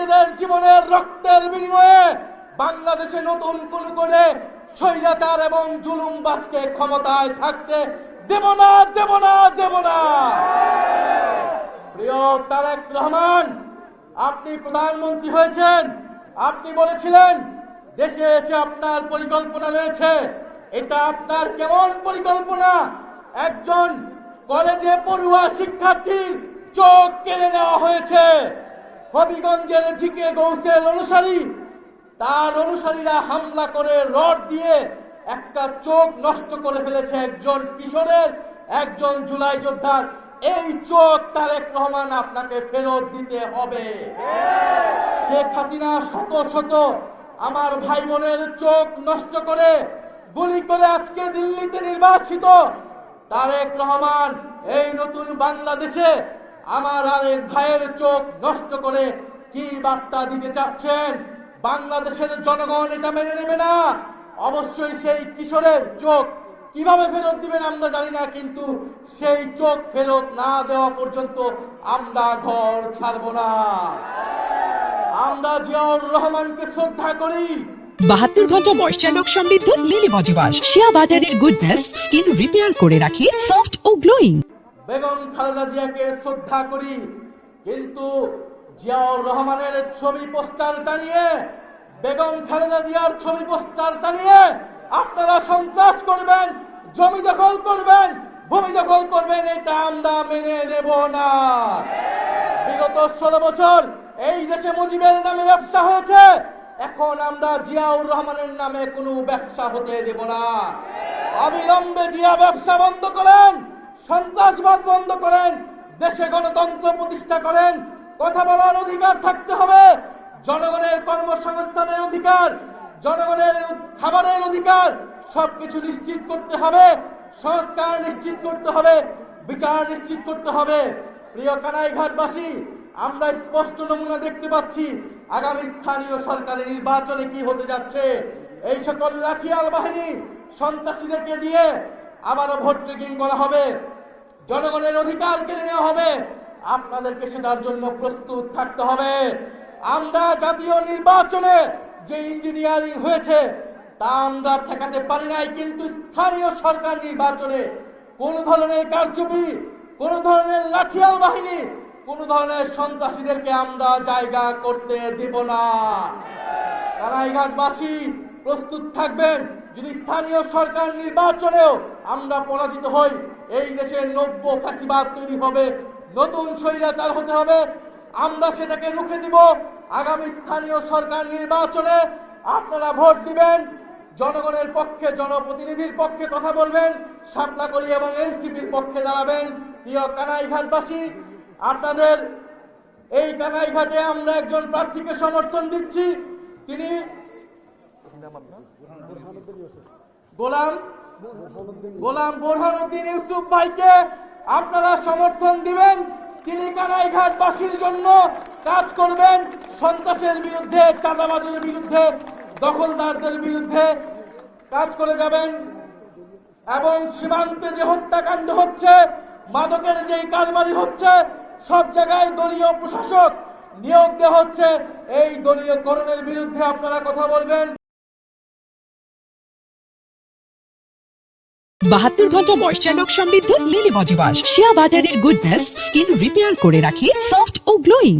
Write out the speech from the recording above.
নিজেদের জীবনের রক্তের বিনিময়ে বাংলাদেশে নতুন কোন করে স্বৈরাচার এবং জুলুমবাজকে ক্ষমতায় থাকতে দেব না, দেব না, দেব না। প্রিয় তারেক রহমান, আপনি প্রধানমন্ত্রী হয়েছেন, আপনি বলেছিলেন দেশে এসে আপনার পরিকল্পনা রয়েছে। এটা আপনার কেমন পরিকল্পনা? একজন কলেজে পড়ুয়া শিক্ষার্থীর চোখ কেড়ে নেওয়া হয়েছে। হবিগঞ্জের ঝিকে গৌসের অনুসারী, তার অনুসারীরা হামলা করে রড দিয়ে একটা চোখ নষ্ট করে ফেলেছে একজন কিশোরের, একজন জুলাই যোদ্ধার। এই চোখ তারেক রহমান আপনাকে ফেরত দিতে হবে। শেখ হাসিনা শত শত আমার ভাই বোনের চোখ নষ্ট করে গুলি করে আজকে দিল্লিতে নির্বাসিত। তারেক রহমান এই নতুন বাংলাদেশে আমার আরেক ভাইয়ের চোখ নষ্ট করে কি বার্তা দিতে চাচ্ছেন? বাংলাদেশের জনগণ এটা মেনে নেবে না। অবশ্যই সেই কিশোরের চোখ কিভাবে ফেরত দিবেন আমরা জানি না, কিন্তু সেই চোখ ফেরত না দেওয়া পর্যন্ত আমরা ঘর ছাড়ব না। আমরা জিয়াউর রহমানকে শ্রদ্ধা করি। 72 ঘন্টা ময়েশ্চার লক সমৃদ্ধ লিলি বডি ওয়াশ, শিয়া বাটারের গুডনেস স্কিন রিপেয়ার করে রাখে সফট ও গ্লোয়িং। বেগম খালেদা জিয়াকে শ্রদ্ধা করি, কিন্তু জিয়াউর রহমানের ছবি পোস্টার টানিয়ে, বেগম খালেদা জিয়ার ছবি পোস্টার টানিয়ে আপনারা সন্ত্রাস করবেন, জমি দখল করবেন, ভূমি দখল করবেন, এটা আমরা মেনে নেব না। বিগত 16 বছর এই দেশে মুজিবের নামে ব্যবসা হয়েছে, এখন আমরা জিয়াউর রহমানের নামে কোনো ব্যবসা হতে দেব না। অবিলম্বে জিয়া ব্যবসা বন্ধ করেন, সন্ত্রাসবাদ বন্ধ করেন, দেশে গণতন্ত্র প্রতিষ্ঠা করেন। কথা বলার অধিকার থাকতে হবে, জনগণের কর্মসংস্থানের অধিকার, জনগণের খাবারের অধিকার, সবকিছু নিশ্চিত করতে হবে। সংস্কার নিশ্চিত করতে হবে, বিচার নিশ্চিত করতে হবে। প্রিয় কানাইঘাটবাসী, আমরা স্পষ্ট নমুনা দেখতে পাচ্ছি আগামী স্থানীয় সরকারের নির্বাচনে কি হতে যাচ্ছে। এই সকল লাঠিয়াল বাহিনী সন্ত্রাসীদেরকে দিয়ে আবারও ভোট ট্রেকিং করা হবে, জনগণের অধিকার কেড়ে নেওয়া হবে। আপনাদেরকে সেটার জন্য প্রস্তুত থাকতে হবে। আমরা জাতীয় নির্বাচনে যে ইঞ্জিনিয়ারিং হয়েছে তা আমরা ঠেকাতে পারি নাই, কিন্তু স্থানীয় সরকার নির্বাচনে কোন ধরনের কারচুপি, কোন ধরনের লাঠিয়াল বাহিনী, কোন ধরনের সন্ত্রাসীদেরকে আমরা জায়গা করতে দেব না। কানাইঘাটবাসী প্রস্তুত থাকবেন, যদি স্থানীয় সরকার নির্বাচনেও আমরা পরাজিত হই, এই দেশের নব্য ফ্যাসিবাদ তৈরি হবে, নতুন স্বৈরাচার হতে হবে। আমরা সেটাকে রুখে দিব। আগামী স্থানীয় সরকার নির্বাচনে আপনারা ভোট দিবেন, জনগণের পক্ষে, জনপ্রতিনিধির পক্ষে কথা বলবেন, শাপলাকলি এবং এনসিপির পক্ষে দাঁড়াবেন। প্রিয় কানাইঘাটবাসী, আপনাদের এই কানাইঘাটে আমরা একজন প্রার্থীকে সমর্থন দিচ্ছি। তিনি গোলাম বোরহানুদ্দিন ইউসুফ ভাইকে আপনারা সমর্থন দিবেন। তিনি কানাইঘাটবাসীর জন্য কাজ করবেন, সন্ত্রাসের বিরুদ্ধে, চাঁদাবাজের বিরুদ্ধে, দখলদারদের বিরুদ্ধে কাজ করে যাবেন। এবং সীমান্তে যে হত্যাকাণ্ড হচ্ছে, মাদকের যে কারবারি হচ্ছে, সব জায়গায় দলীয় প্রশাসক নিয়োগ দেওয়া হচ্ছে, এই দলীয়করণের বিরুদ্ধে আপনারা কথা বলবেন। 72 ঘন্টা ময়েশ্চার লক সমৃদ্ধ লিলি বডি ওয়াশ, শিয়া বাটারের গুডনেস স্কিন রিপেয়ার করে রাখে সফট ও গ্লোয়িং।